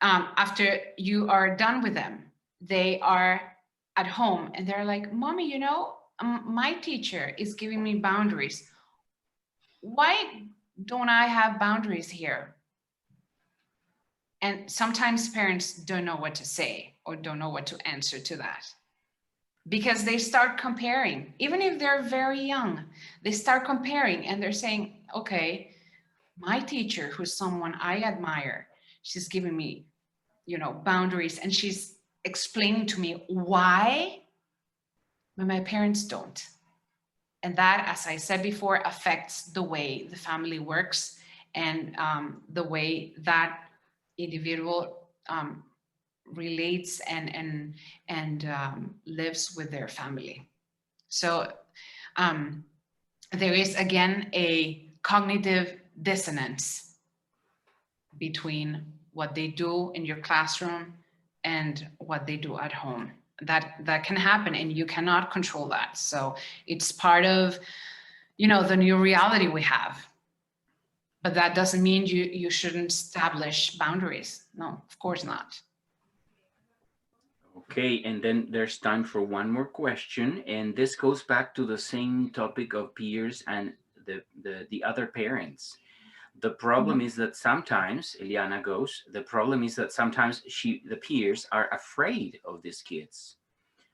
after you are done with them, they are at home and they're like, Mommy, you know, my teacher is giving me boundaries. Why don't I have boundaries here? And sometimes parents don't know what to say or don't know what to answer to that, because they start comparing. Even if they're very young, they start comparing and they're saying, okay, my teacher, who's someone I admire, she's giving me, you know, boundaries, and she's explaining to me why, but my parents don't. And that, as I said before, affects the way the family works and the way that individual relates and lives with their family. So there is again a cognitive dissonance between what they do in your classroom and what they do at home. That can happen, and you cannot control that. So it's part of, you know, the new reality we have. But that doesn't mean you shouldn't establish boundaries. No, of course not. Okay, and then there's time for one more question, and this goes back to the same topic of peers and the other parents. The problem is that sometimes, Eliana goes, the problem is that sometimes the peers are afraid of these kids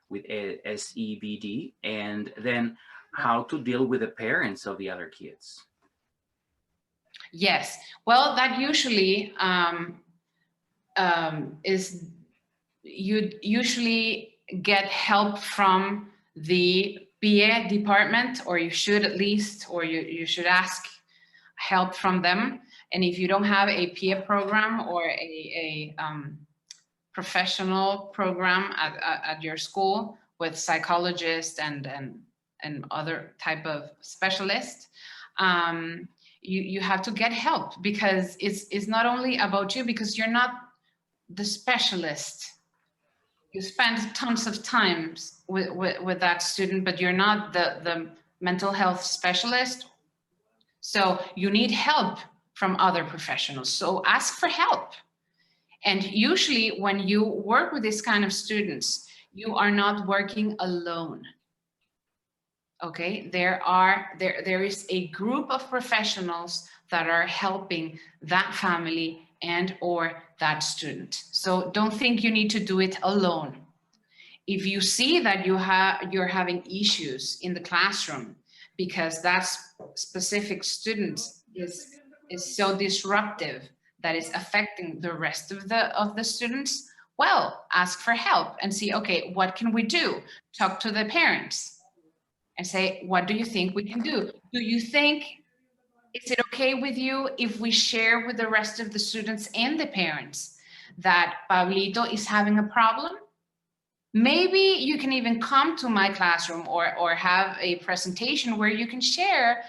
with SEBD, and then how to deal with the parents of the other kids. Yes, well, that usually is, you usually get help from the PA department, or you should at least, or you should ask help from them. And if you don't have a PA program or a professional program at your school with psychologists and other type of specialists, you have to get help, because it's not only about you, because you're not the specialist. You spend tons of time with that student, but you're not the mental health specialist. So you need help from other professionals. So ask for help. And usually when you work with this kind of students, you are not working alone. Okay, there is a group of professionals that are helping that family and or that student. So don't think you need to do it alone. If you see that you're having issues in the classroom because that specific student is so disruptive that is affecting the rest of the students, well, ask for help and see, okay, what can we do? Talk to the parents and say, what do you think we can do? Do you think, is it okay with you if we share with the rest of the students and the parents that Pablito is having a problem? Maybe you can even come to my classroom or have a presentation where you can share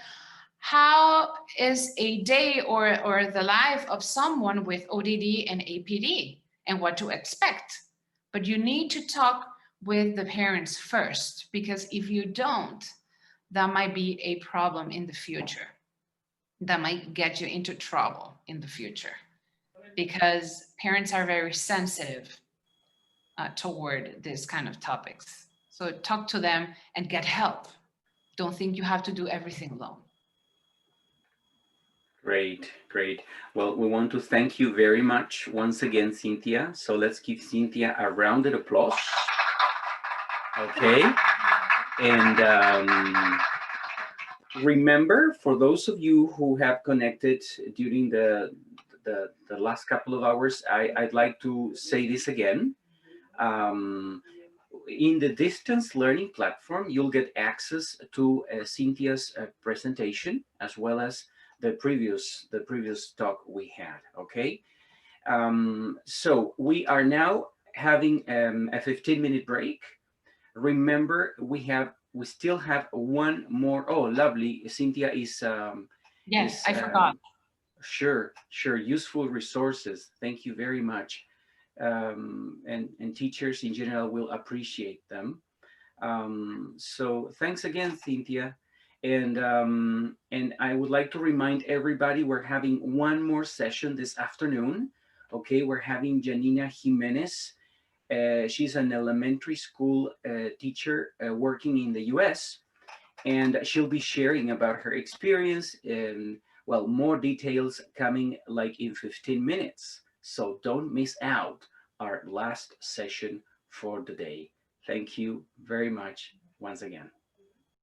how is a day or the life of someone with ODD and APD and what to expect. But you need to talk with the parents first, because if you don't, that might be a problem in the future. That might get you into trouble in the future, because parents are very sensitive toward this kind of topics. So talk to them and get help. Don't think you have to do everything alone. Great, great. Well, we want to thank you very much once again, Cynthia. So let's give Cynthia a round of applause. Okay. And remember, for those of you who have connected during the last couple of hours, I'd like to say this again. In the distance learning platform, you'll get access to Cynthia's presentation, as well as the previous talk we had. Okay, so we are now having a 15-minute break. Remember, we still have one more. Oh, lovely! Cynthia is yes, I forgot. Sure, sure. Useful resources. Thank you very much. And teachers in general will appreciate them. So thanks again, Cynthia. And I would like to remind everybody we're having one more session this afternoon. Okay, we're having Janina Jimenez. She's an elementary school teacher working in the US, and she'll be sharing about her experience and, well, more details coming like in 15 minutes. So don't miss out our last session for the day. Thank you very much once again.